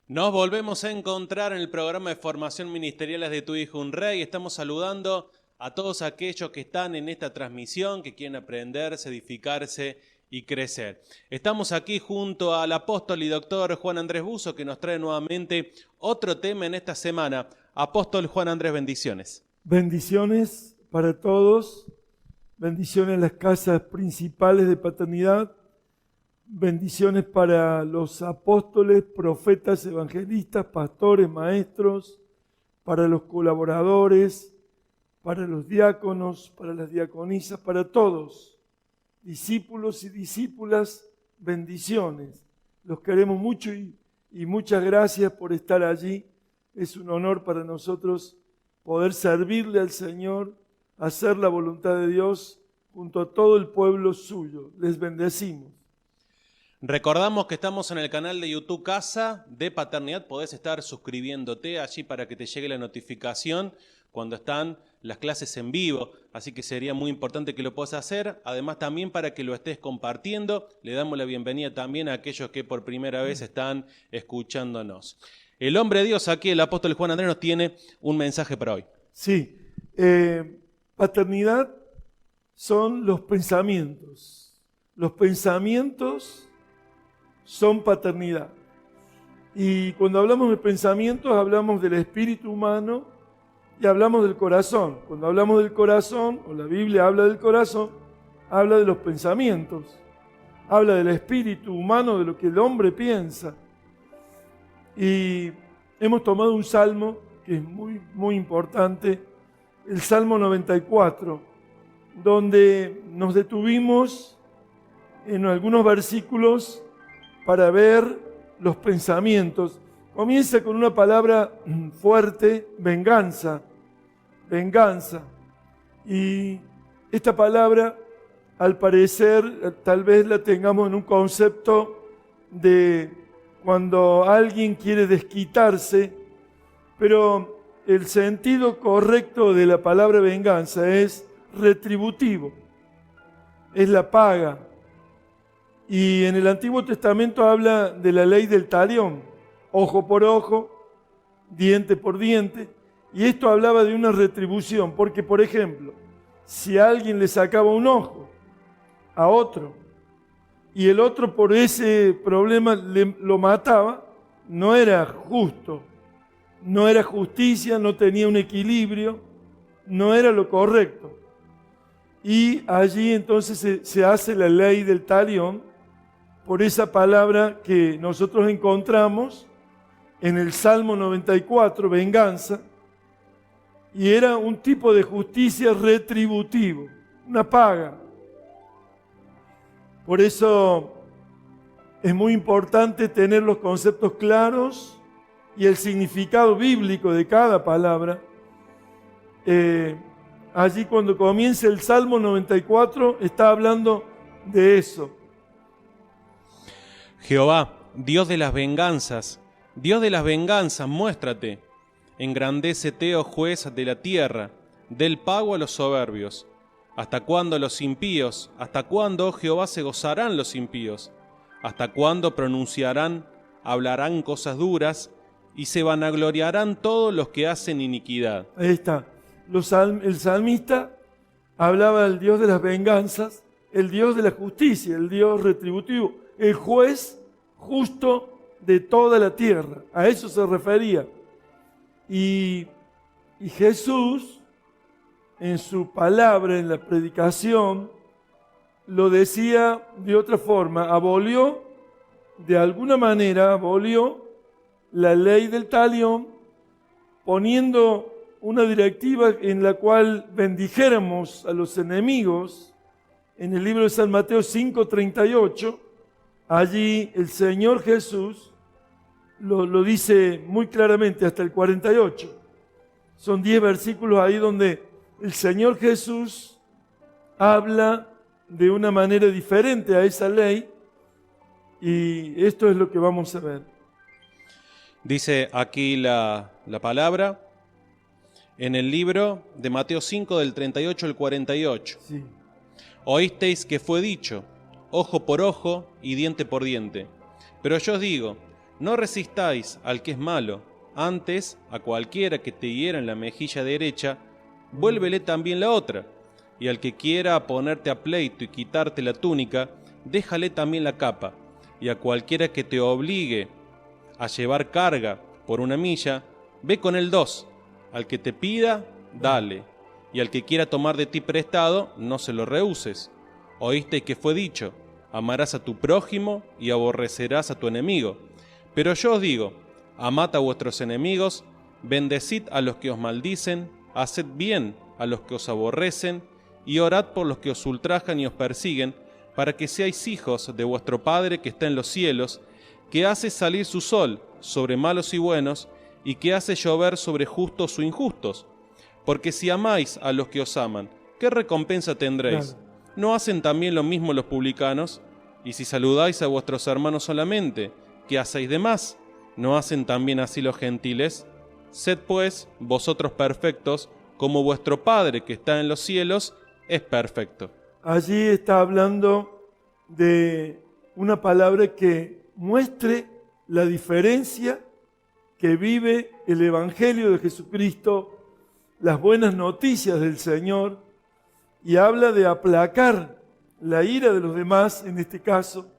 Nos volvemos a encontrar en el programa de formación ministeriales de Tu Hijo un Rey. Estamos saludando a todos aquellos que están en esta transmisión, que quieren aprenderse, edificarse y crecer. Estamos aquí junto al apóstol y doctor Juan Andrés Buzo, que nos trae nuevamente otro tema en esta semana. Apóstol Juan Andrés, bendiciones. Bendiciones para todos, bendiciones en las casas principales de paternidad, bendiciones para los apóstoles, profetas, evangelistas, pastores, maestros, para los colaboradores, para los diáconos, para las diaconisas, para todos, discípulos y discípulas, bendiciones. Los queremos mucho y muchas gracias por estar allí. Es un honor para nosotros poder servirle al Señor, hacer la voluntad de Dios junto a todo el pueblo suyo. Les bendecimos. Recordamos que estamos en el canal de YouTube Casa de Paternidad. Podés estar suscribiéndote allí para que te llegue la notificación cuando están las clases en vivo. Así que sería muy importante que lo puedas hacer. Además también para que lo estés compartiendo. Le damos la bienvenida también a aquellos que por primera vez están escuchándonos. El hombre de Dios aquí, el apóstol Juan Andrés, nos tiene un mensaje para hoy. Sí, paternidad son los pensamientos. Los pensamientos son paternidad. Y cuando hablamos de pensamientos, hablamos del espíritu humano y hablamos del corazón. Cuando hablamos del corazón, o la Biblia habla del corazón, habla de los pensamientos. Habla del espíritu humano, de lo que el hombre piensa. Y hemos tomado un salmo que es muy importante, el Salmo 94, donde nos detuvimos en algunos versículos para ver los pensamientos. Comienza con una palabra fuerte, venganza, venganza. Y esta palabra, al parecer, tal vez la tengamos en un concepto de cuando alguien quiere desquitarse, pero el sentido correcto de la palabra venganza es retributivo, es la paga. Y en el Antiguo Testamento habla de la ley del talión, ojo por ojo, diente por diente, y esto hablaba de una retribución, porque por ejemplo, si alguien le sacaba un ojo a otro, y el otro por ese problema lo mataba, no era justo, no era justicia, no tenía un equilibrio, no era lo correcto. Y allí entonces se hace la ley del talión por esa palabra que nosotros encontramos en el Salmo 94, venganza, y era un tipo de justicia retributivo, una paga. Por eso es muy importante tener los conceptos claros y el significado bíblico de cada palabra. Allí cuando comienza el Salmo 94 está hablando de eso. Jehová, Dios de las venganzas, muéstrate. Engrandécete, oh juez de la tierra, del pago a los soberbios. ¿Hasta cuándo los impíos? ¿Hasta cuándo, oh Jehová, se gozarán los impíos? ¿Hasta cuándo hablarán cosas duras y se vanagloriarán todos los que hacen iniquidad? Ahí está. El salmista hablaba del Dios de las venganzas, el Dios de la justicia, el Dios retributivo, el juez justo de toda la tierra. A eso se refería. Y Jesús, en su palabra, en la predicación, lo decía de otra forma, de alguna manera abolió la ley del talión, poniendo una directiva en la cual bendijéramos a los enemigos. En el libro de San Mateo 5:38, allí el Señor Jesús lo dice muy claramente hasta el 48. Son 10 versículos ahí donde el Señor Jesús habla de una manera diferente a esa ley, y esto es lo que vamos a ver. Dice aquí la palabra en el libro de Mateo 5 del 38 al 48. Sí. Oísteis que fue dicho, ojo por ojo y diente por diente. Pero yo os digo, No resistáis al que es malo, antes a cualquiera que te hiera en la mejilla derecha, vuélvele también la otra, y al que quiera ponerte a pleito y quitarte la túnica, déjale también la capa, y a cualquiera que te obligue a llevar carga por 1 milla, ve con él 2, al que te pida, dale, y al que quiera tomar de ti prestado, no se lo rehuses. Oíste que fue dicho, amarás a tu prójimo y aborrecerás a tu enemigo. Pero yo os digo, amad a vuestros enemigos, bendecid a los que os maldicen, haced bien a los que os aborrecen, y orad por los que os ultrajan y os persiguen, para que seáis hijos de vuestro Padre que está en los cielos, que hace salir su sol sobre malos y buenos, y que hace llover sobre justos o injustos. Porque si amáis a los que os aman, ¿qué recompensa tendréis? Claro. ¿No hacen también lo mismo los publicanos? Y si saludáis a vuestros hermanos solamente, ¿qué hacéis de más? ¿No hacen también así los gentiles? Sed pues vosotros perfectos, como vuestro Padre que está en los cielos es perfecto. Allí está hablando de una palabra que muestre la diferencia que vive el Evangelio de Jesucristo, las buenas noticias del Señor, y habla de aplacar la ira de los demás, en este caso,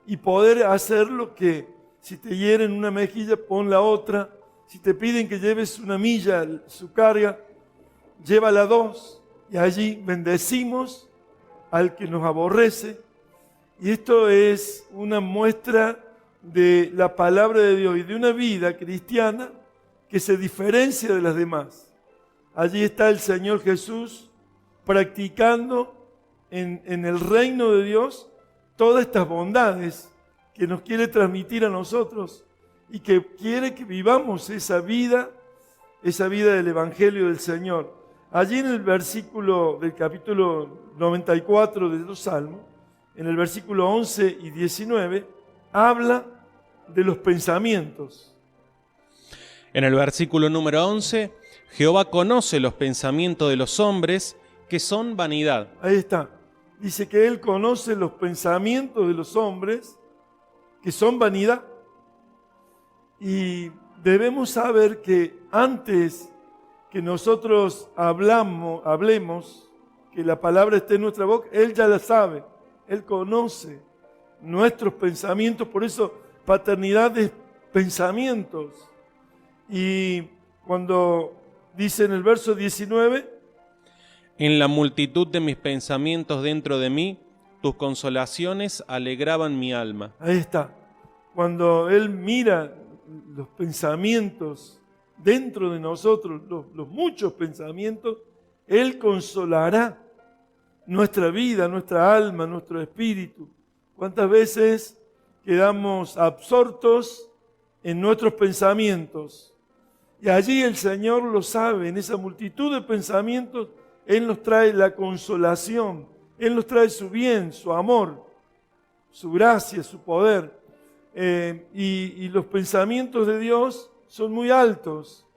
y poder hacer lo que, si te hieren 1 mejilla, pon la otra. Si te piden que lleves 1 milla su carga, llévala 2. Y allí bendecimos al que nos aborrece. Y esto es una muestra de la palabra de Dios y de una vida cristiana que se diferencia de las demás. Allí está el Señor Jesús practicando en el reino de Dios todas estas bondades que nos quiere transmitir a nosotros y que quiere que vivamos esa vida del Evangelio del Señor. Allí en el versículo del capítulo 94 de los Salmos, en el versículo 11 y 19, habla de los pensamientos. En el versículo número 11, Jehová conoce los pensamientos de los hombres, que son vanidad. Ahí está. Dice que Él conoce los pensamientos de los hombres, que son vanidad. Y debemos saber que antes que nosotros hablemos, que la palabra esté en nuestra boca, Él ya la sabe. Él conoce nuestros pensamientos, por eso paternidad es pensamientos. Y cuando dice en el verso 19, en la multitud de mis pensamientos dentro de mí, tus consolaciones alegraban mi alma. Ahí está. Cuando Él mira los pensamientos dentro de nosotros, los muchos pensamientos, Él consolará nuestra vida, nuestra alma, nuestro espíritu. ¿Cuántas veces quedamos absortos en nuestros pensamientos? Y allí el Señor lo sabe, en esa multitud de pensamientos, Él nos trae la consolación, Él nos trae su bien, su amor, su gracia, su poder. Y los pensamientos de Dios son muy altos.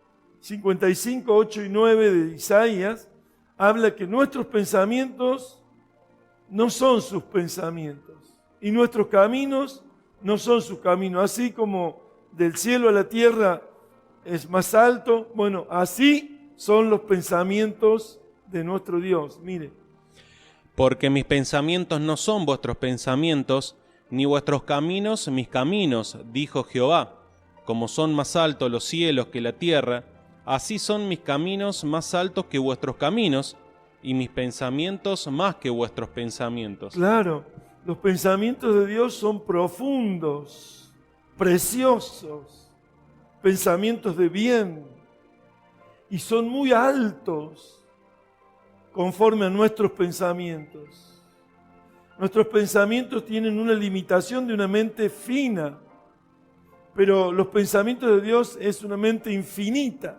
55, 8 y 9 de Isaías habla que nuestros pensamientos no son sus pensamientos y nuestros caminos no son sus caminos. Así como del cielo a la tierra es más alto, bueno, así son los pensamientos de nuestro Dios. Mire. Porque mis pensamientos no son vuestros pensamientos, ni vuestros caminos mis caminos, dijo Jehová. Como son más altos los cielos que la tierra, así son mis caminos más altos que vuestros caminos, y mis pensamientos más que vuestros pensamientos. Claro, los pensamientos de Dios son profundos, preciosos, pensamientos de bien, y son muy altos conforme a nuestros pensamientos. Nuestros pensamientos tienen una limitación de una mente fina, pero los pensamientos de Dios es una mente infinita.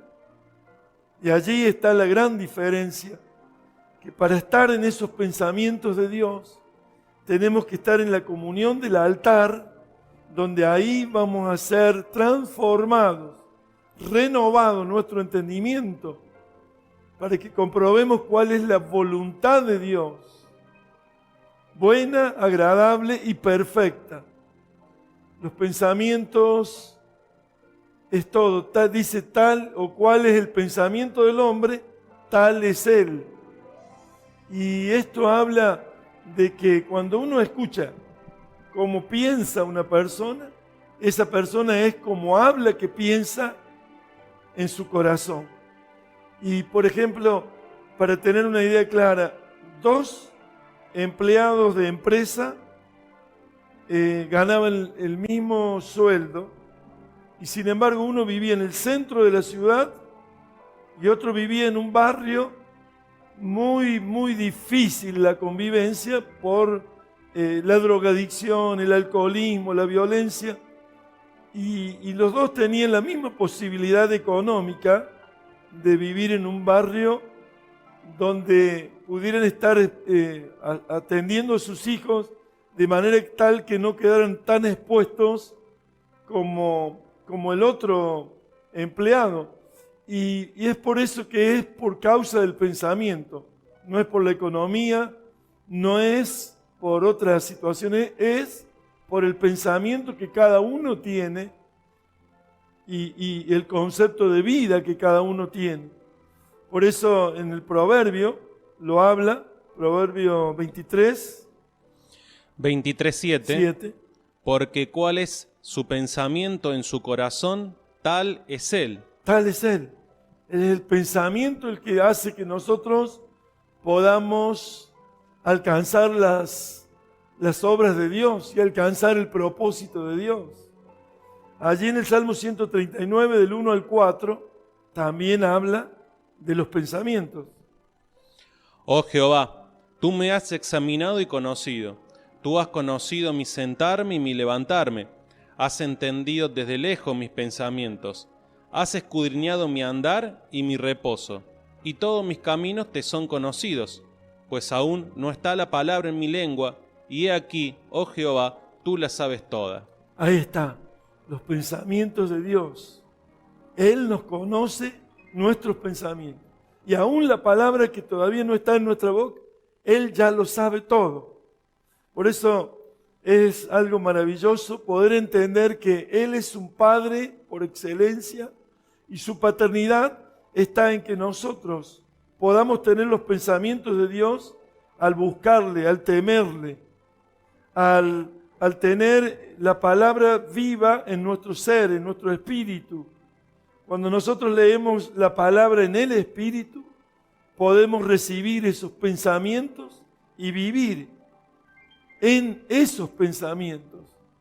Y allí está la gran diferencia, que para estar en esos pensamientos de Dios, tenemos que estar en la comunión del altar, donde ahí vamos a ser transformados, renovado nuestro entendimiento, para que comprobemos cuál es la voluntad de Dios, buena, agradable y perfecta. Los pensamientos es todo. Dice tal o cual es el pensamiento del hombre, tal es él. Y esto habla de que cuando uno escucha cómo piensa una persona, esa persona es como habla que piensa en su corazón. Y por ejemplo, para tener una idea clara, 2 empleados de empresa ganaban el mismo sueldo y sin embargo uno vivía en el centro de la ciudad y otro vivía en un barrio muy difícil la convivencia por la drogadicción, el alcoholismo, la violencia, y los dos tenían la misma posibilidad económica de vivir en un barrio donde pudieran estar atendiendo a sus hijos de manera tal que no quedaran tan expuestos como el otro empleado. Y es por eso que es por causa del pensamiento, no es por la economía, no es por otras situaciones, es por el pensamiento que cada uno tiene y el concepto de vida que cada uno tiene. Por eso en el proverbio lo habla, Proverbio 23, 23:7, porque cuál es su pensamiento en su corazón, tal es él. Tal es él. Es el pensamiento el que hace que nosotros podamos alcanzar las obras de Dios y alcanzar el propósito de Dios. Allí en el Salmo 139, del 1 al 4, también habla de los pensamientos. Oh Jehová, tú me has examinado y conocido. Tú has conocido mi sentarme y mi levantarme. Has entendido desde lejos mis pensamientos. Has escudriñado mi andar y mi reposo. Y todos mis caminos te son conocidos. Pues aún no está la palabra en mi lengua. Y he aquí, oh Jehová, tú la sabes toda. Ahí está, los pensamientos de Dios. Él nos conoce nuestros pensamientos. Y aún la palabra que todavía no está en nuestra boca, Él ya lo sabe todo. Por eso es algo maravilloso poder entender que Él es un Padre por excelencia y su paternidad está en que nosotros podamos tener los pensamientos de Dios al buscarle, al temerle, al tener la palabra viva en nuestro ser, en nuestro espíritu. Cuando nosotros leemos la palabra en el espíritu, podemos recibir esos pensamientos y vivir en esos pensamientos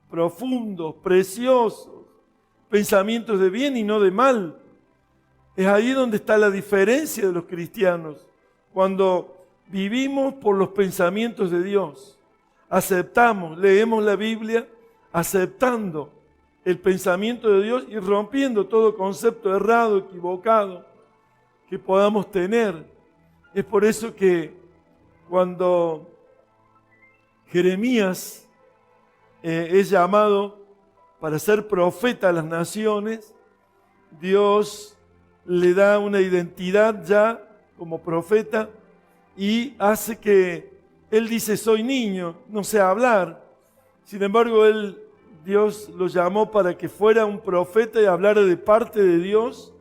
profundos, preciosos, pensamientos de bien y no de mal. Es ahí donde está la diferencia de los cristianos, cuando vivimos por los pensamientos de Dios. Aceptamos, leemos la Biblia aceptando el pensamiento de Dios y rompiendo todo concepto errado, equivocado que podamos tener. Es por eso que cuando Jeremías es llamado para ser profeta a las naciones, Dios le da una identidad ya como profeta y hace que él dice, soy niño, no sé hablar. Sin embargo, Dios lo llamó para que fuera un profeta y hablara de parte de Dios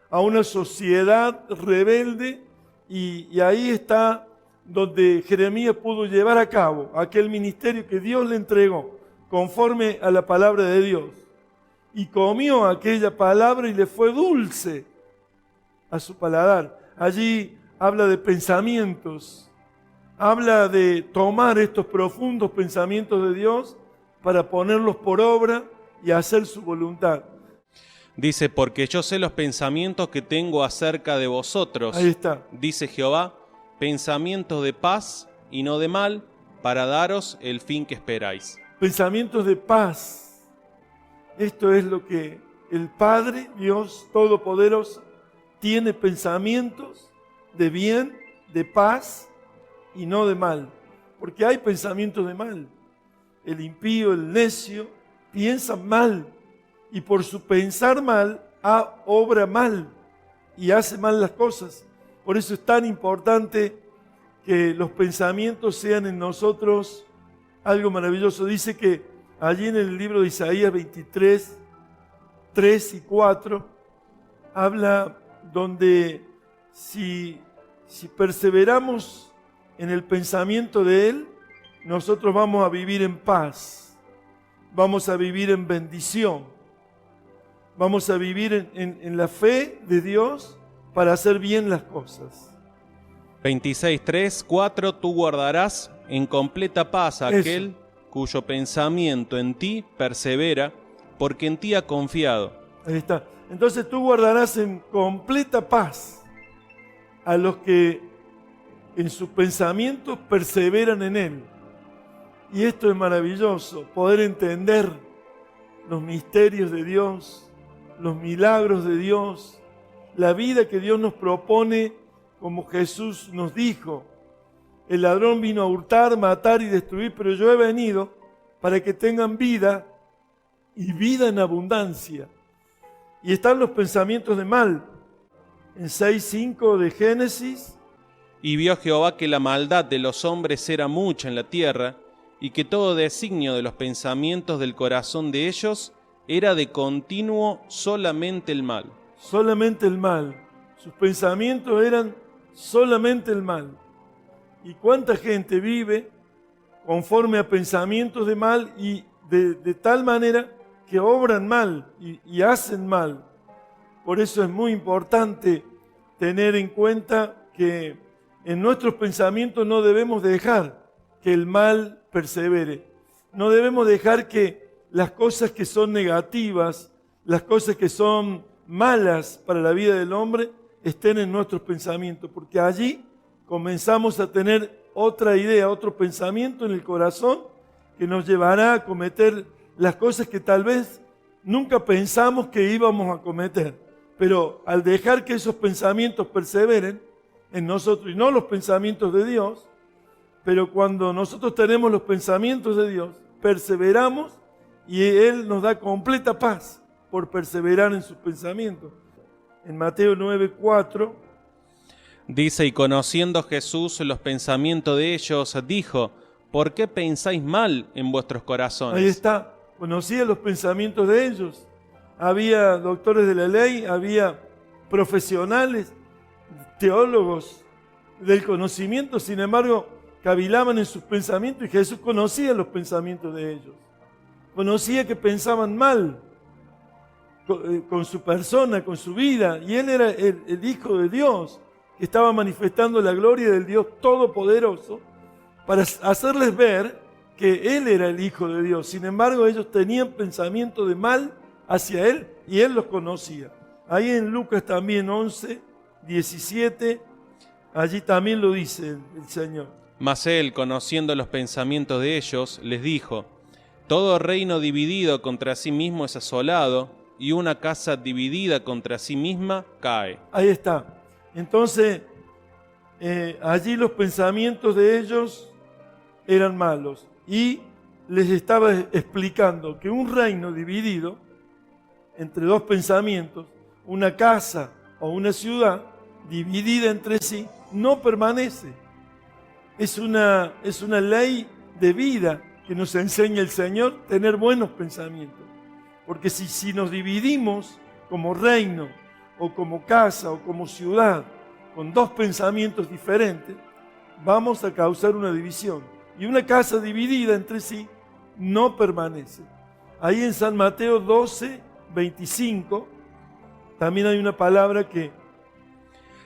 a una sociedad rebelde y ahí está donde Jeremías pudo llevar a cabo aquel ministerio que Dios le entregó conforme a la palabra de Dios. Y comió aquella palabra y le fue dulce a su paladar. Allí habla de pensamientos, habla de tomar estos profundos pensamientos de Dios para ponerlos por obra y hacer su voluntad. Dice, porque yo sé los pensamientos que tengo acerca de vosotros. Ahí está. Dice Jehová, pensamientos de paz y no de mal, para daros el fin que esperáis. Pensamientos de paz. Esto es lo que el Padre, Dios Todopoderoso, tiene pensamientos de bien, de paz y no de mal. Porque hay pensamientos de mal. El impío, el necio, piensa mal y por su pensar mal, obra mal y hace mal las cosas. Por eso es tan importante que los pensamientos sean en nosotros algo maravilloso. Dice que allí en el libro de Isaías 23, 3 y 4, habla donde si perseveramos en el pensamiento de Él, nosotros vamos a vivir en paz, vamos a vivir en bendición, vamos a vivir en la fe de Dios para hacer bien las cosas. 26, 3, 4, tú guardarás en completa paz a aquel cuyo pensamiento en ti persevera, porque en ti ha confiado. Ahí está. Entonces tú guardarás en completa paz a los que en sus pensamientos perseveran en Él. Y esto es maravilloso, poder entender los misterios de Dios, los milagros de Dios, la vida que Dios nos propone, como Jesús nos dijo. El ladrón vino a hurtar, matar y destruir, pero yo he venido para que tengan vida y vida en abundancia. Y están los pensamientos de mal. En 6:5 de Génesis. Y vio Jehová que la maldad de los hombres era mucha en la tierra, y que todo designio de los pensamientos del corazón de ellos era de continuo solamente el mal. Solamente el mal. Sus pensamientos eran solamente el mal. ¿Y cuánta gente vive conforme a pensamientos de mal y de tal manera que obran mal y hacen mal? Por eso es muy importante tener en cuenta que en nuestros pensamientos no debemos dejar que el mal persevere. No debemos dejar que las cosas que son negativas, las cosas que son malas para la vida del hombre, estén en nuestros pensamientos, porque allí comenzamos a tener otra idea, otro pensamiento en el corazón que nos llevará a cometer las cosas que tal vez nunca pensamos que íbamos a cometer. Pero al dejar que esos pensamientos perseveren en nosotros, y no los pensamientos de Dios, pero cuando nosotros tenemos los pensamientos de Dios, perseveramos y Él nos da completa paz por perseverar en sus pensamientos. En Mateo 9:4 dice, y conociendo Jesús los pensamientos de ellos, dijo, ¿por qué pensáis mal en vuestros corazones? Ahí está, conocía los pensamientos de ellos. Había doctores de la ley, había profesionales, teólogos del conocimiento, sin embargo, cavilaban en sus pensamientos y Jesús conocía los pensamientos de ellos. Conocía que pensaban mal con su persona, con su vida, y Él era el Hijo de Dios, que estaba manifestando la gloria del Dios Todopoderoso para hacerles ver que Él era el Hijo de Dios. Sin embargo, ellos tenían pensamiento de mal hacia Él y Él los conocía. Ahí en Lucas también 11:17, allí también lo dice el Señor. Mas Él, conociendo los pensamientos de ellos, les dijo, todo reino dividido contra sí mismo es asolado, y una casa dividida contra sí misma cae. Ahí está. Entonces, allí los pensamientos de ellos eran malos. Y les estaba explicando que un reino dividido entre dos pensamientos, una casa o una ciudad dividida entre sí, no permanece. Es una ley de vida que nos enseña el Señor, tener buenos pensamientos. Porque si nos dividimos como reino, o como casa, o como ciudad, con dos pensamientos diferentes, vamos a causar una división. Y una casa dividida entre sí no permanece. Ahí en San Mateo 12:25, también hay una palabra que...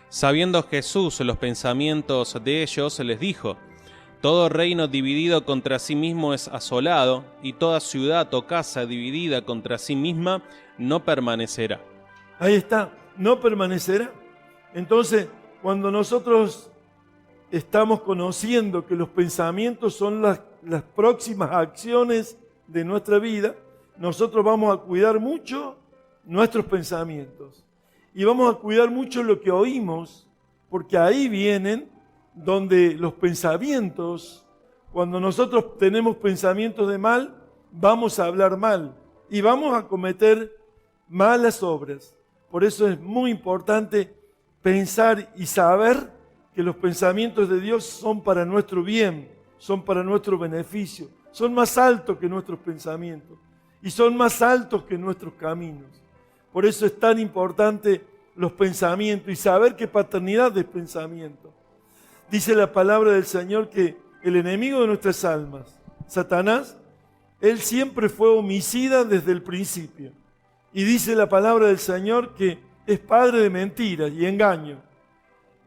Sabiendo Jesús los pensamientos de ellos, les dijo, todo reino dividido contra sí mismo es asolado, y toda ciudad o casa dividida contra sí misma no permanecerá. Ahí está, no permanecerá. Entonces, cuando nosotros estamos conociendo que los pensamientos son las próximas acciones de nuestra vida, nosotros vamos a cuidar mucho nuestros pensamientos. Y vamos a cuidar mucho lo que oímos, porque ahí vienen donde los pensamientos, cuando nosotros tenemos pensamientos de mal, vamos a hablar mal y vamos a cometer malas obras. Por eso es muy importante pensar y saber que los pensamientos de Dios son para nuestro bien, son para nuestro beneficio, son más altos que nuestros pensamientos y son más altos que nuestros caminos. Por eso es tan importante los pensamientos y saber que paternidad es pensamiento. Dice la palabra del Señor que el enemigo de nuestras almas, Satanás, él siempre fue homicida desde el principio. Y dice la palabra del Señor que es padre de mentiras y engaño.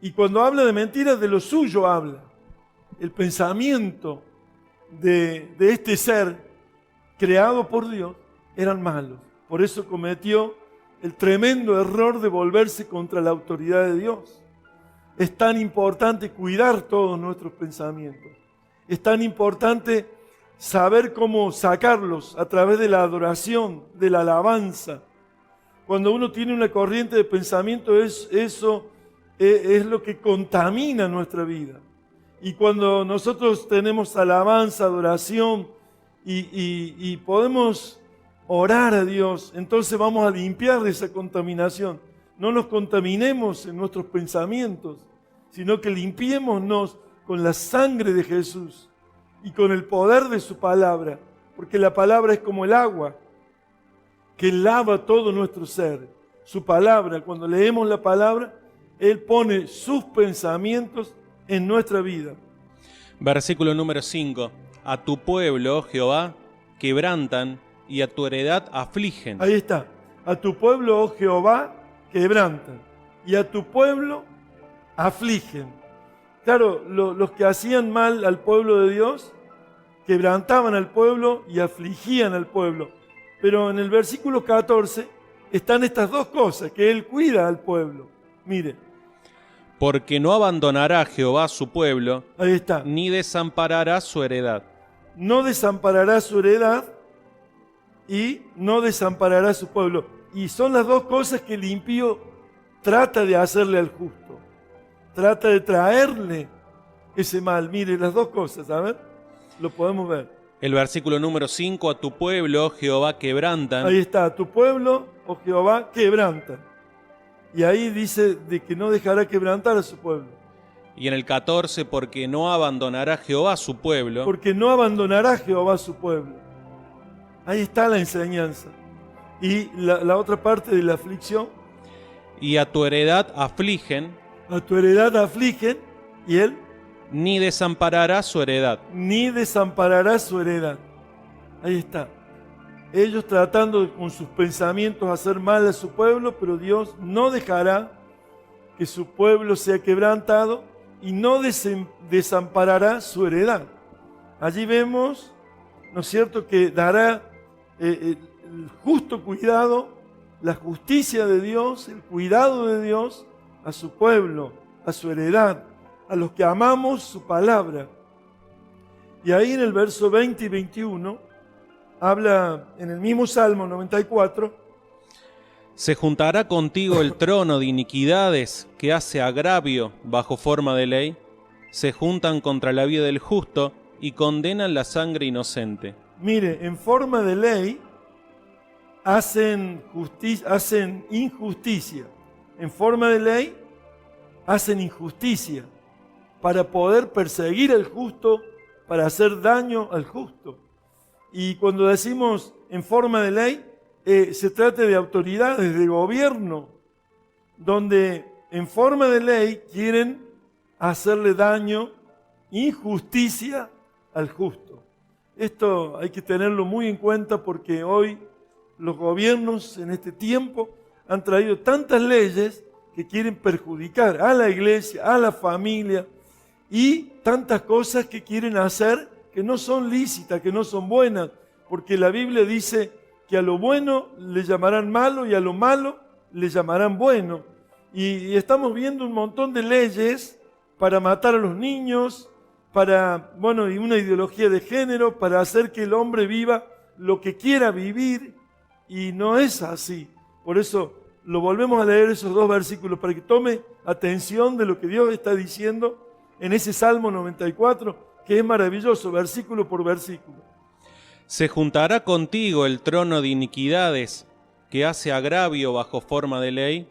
Y cuando habla de mentiras, de lo suyo habla. El pensamiento de este ser creado por Dios eran malos. Por eso cometió el tremendo error de volverse contra la autoridad de Dios. Es tan importante cuidar todos nuestros pensamientos. Es tan importante saber cómo sacarlos a través de la adoración, de la alabanza. Cuando uno tiene una corriente de pensamiento, eso es lo que contamina nuestra vida. Y cuando nosotros tenemos alabanza, adoración y podemos orar a Dios, entonces vamos a limpiar esa contaminación. No nos contaminemos en nuestros pensamientos, sino que limpiémonos con la sangre de Jesús y con el poder de su palabra, porque la palabra es como el agua que lava todo nuestro ser. Su palabra, cuando leemos la palabra, Él pone sus pensamientos en nuestra vida. Versículo número 5. A tu pueblo, oh Jehová, quebrantan y a tu heredad afligen. Ahí está. A tu pueblo, oh Jehová, quebrantan y a tu pueblo afligen. Claro, los que hacían mal al pueblo de Dios, quebrantaban al pueblo y afligían al pueblo. Pero en el versículo 14 están estas dos cosas, que Él cuida al pueblo. Mire. Porque no abandonará Jehová su pueblo, Ahí está. ni desamparará su heredad. No desamparará su heredad y no desamparará su pueblo. Y son las dos cosas que el impío trata de hacerle al justo. Trata de traerle ese mal. Mire, las dos cosas, a ver, lo podemos ver. El versículo número 5, a tu pueblo, oh Jehová, quebrantan. Ahí está, a tu pueblo, oh Jehová, quebrantan. Y ahí dice de que no dejará quebrantar a su pueblo. Y en el 14, porque no abandonará Jehová su pueblo. Porque no abandonará Jehová su pueblo. Ahí está la enseñanza. Y la otra parte de la aflicción. Y a tu heredad afligen. A tu heredad afligen. Y Él ni desamparará su heredad. Ni desamparará su heredad. Ahí está. Ellos tratando con sus pensamientos hacer mal a su pueblo, pero Dios no dejará que su pueblo sea quebrantado y no desamparará su heredad. Allí vemos, ¿no es cierto?, que dará el justo cuidado, la justicia de Dios, el cuidado de Dios a su pueblo, a su heredad, a los que amamos su palabra. Y ahí en el verso 20 y 21 habla en el mismo Salmo 94. Se juntará contigo el trono de iniquidades que hace agravio bajo forma de ley. Se juntan contra la vida del justo y condenan la sangre inocente. Mire, en forma de ley hacen injusticia. En forma de ley hacen injusticia para poder perseguir al justo, para hacer daño al justo. Y cuando decimos en forma de ley, se trata de autoridades de gobierno, donde en forma de ley quieren hacerle daño, injusticia al justo. Esto hay que tenerlo muy en cuenta porque hoy los gobiernos en este tiempo han traído tantas leyes que quieren perjudicar a la iglesia, a la familia y tantas cosas que quieren hacer que no son lícitas, que no son buenas, porque la Biblia dice que a lo bueno le llamarán malo y a lo malo le llamarán bueno. Y estamos viendo un montón de leyes para matar a los niños, y una ideología de género, para hacer que el hombre viva lo que quiera vivir, y no es así. Por eso lo volvemos a leer esos dos versículos, para que tome atención de lo que Dios está diciendo en ese Salmo 94, que es maravilloso, versículo por versículo. Se juntará contigo el trono de iniquidades que hace agravio bajo forma de ley.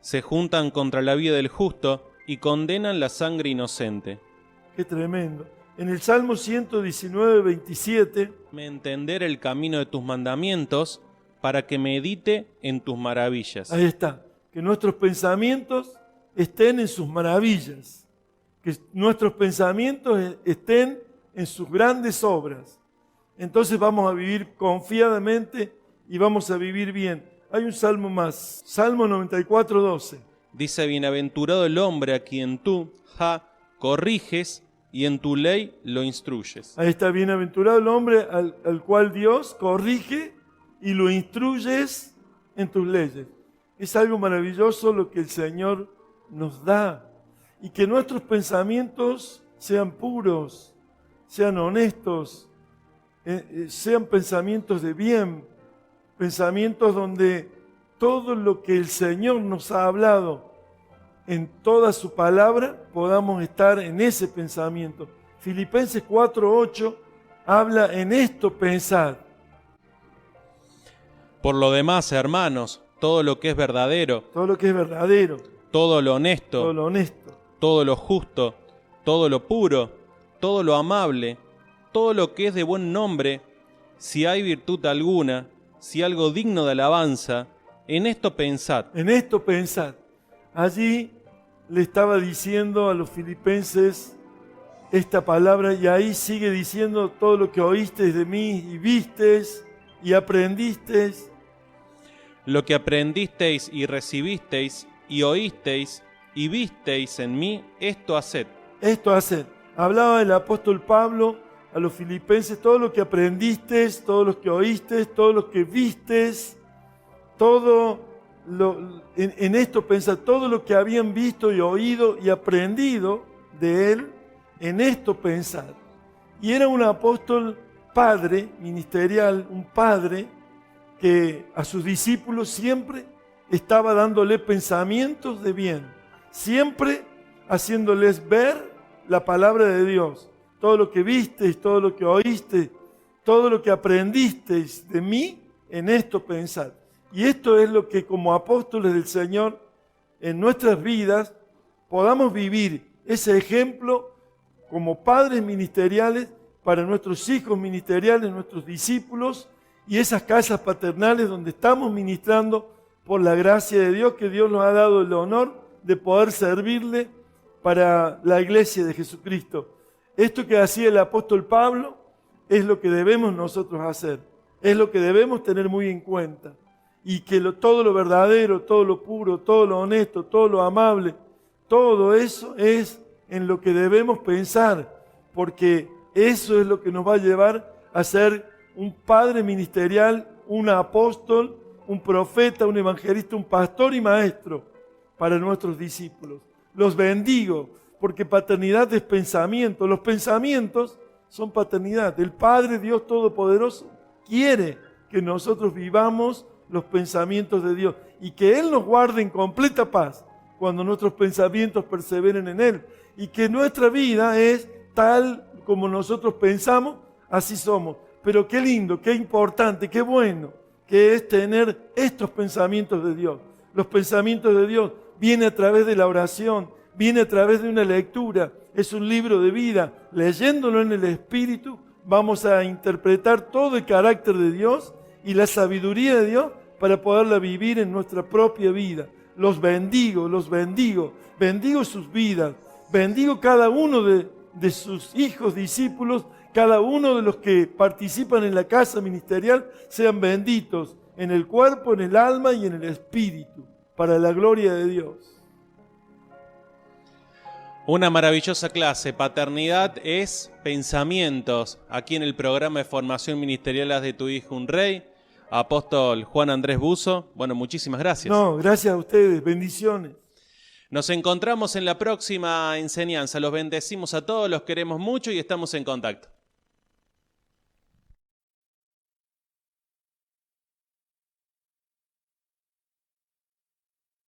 Se juntan contra la vida del justo y condenan la sangre inocente. Qué tremendo. En el Salmo 119, 27, Entender el camino de tus mandamientos para que medite en tus maravillas. ahí está, que nuestros pensamientos estén en sus maravillas, que nuestros pensamientos estén en sus grandes obras. Entonces vamos a vivir confiadamente y vamos a vivir bien. Hay un salmo más, Salmo 94, 12. Dice, bienaventurado el hombre a quien tú, corriges y en tu ley lo instruyes. Ahí está, bienaventurado el hombre al cual Dios corrige y lo instruyes en tus leyes. Es algo maravilloso lo que el Señor nos da. Y que nuestros pensamientos sean puros, sean honestos, sean pensamientos de bien, pensamientos donde todo lo que el Señor nos ha hablado en toda su palabra, podamos estar en ese pensamiento. Filipenses 4:8 habla en esto pensar. Por lo demás, hermanos, todo lo que es verdadero, Todo lo que es verdadero, todo lo honesto, todo lo honesto, todo lo justo, todo lo puro, todo lo amable, todo lo que es de buen nombre, si hay virtud alguna, si algo digno de alabanza, en esto pensad. en esto pensar. Allí le estaba diciendo a los filipenses esta palabra y ahí sigue diciendo todo lo que oísteis de mí y visteis y aprendisteis. Lo que aprendisteis y recibisteis y oísteis y visteis en mí, esto haced. Esto haced. Hablaba el apóstol Pablo a los filipenses, todo lo que aprendisteis, todo lo que oísteis, todo lo que visteis, en esto pensad, todo lo que habían visto y oído y aprendido de él, en esto pensad. Y era un apóstol padre, ministerial, un padre que a sus discípulos siempre estaba dándole pensamientos de bien, siempre haciéndoles ver la palabra de Dios. Todo lo que visteis, todo lo que oísteis, todo lo que aprendisteis de mí, en esto pensad. Y esto es lo que como apóstoles del Señor en nuestras vidas podamos vivir ese ejemplo como padres ministeriales para nuestros hijos ministeriales, nuestros discípulos y esas casas paternales donde estamos ministrando por la gracia de Dios, que Dios nos ha dado el honor de poder servirle para la iglesia de Jesucristo. Esto que hacía el apóstol Pablo es lo que debemos nosotros hacer, es lo que debemos tener muy en cuenta. Y que todo lo verdadero, todo lo puro, todo lo honesto, todo lo amable, todo eso es en lo que debemos pensar, porque eso es lo que nos va a llevar a ser un padre ministerial, un apóstol, un profeta, un evangelista, un pastor y maestro para nuestros discípulos. Los bendigo, porque paternidad es pensamiento. Los pensamientos son paternidad. El Padre Dios Todopoderoso quiere que nosotros vivamos los pensamientos de Dios y que Él nos guarde en completa paz cuando nuestros pensamientos perseveren en Él y que nuestra vida es tal como nosotros pensamos, así somos. Pero qué lindo, qué importante, qué bueno que es tener estos pensamientos de Dios. Los pensamientos de Dios vienen a través de la oración, viene a través de una lectura, es un libro de vida. Leyéndolo en el Espíritu vamos a interpretar todo el carácter de Dios y la sabiduría de Dios para poderla vivir en nuestra propia vida. Los bendigo, bendigo sus vidas, bendigo cada uno de sus hijos, discípulos, cada uno de los que participan en la casa ministerial, sean benditos en el cuerpo, en el alma y en el espíritu, para la gloria de Dios. Una maravillosa clase, Paternidad es Pensamientos, aquí en el programa de formación ministerial Haz de tu hijo un rey. Apóstol Juan Andrés Buzo, bueno, muchísimas gracias. No, gracias a ustedes, bendiciones. Nos encontramos en la próxima enseñanza, los bendecimos a todos, los queremos mucho y estamos en contacto.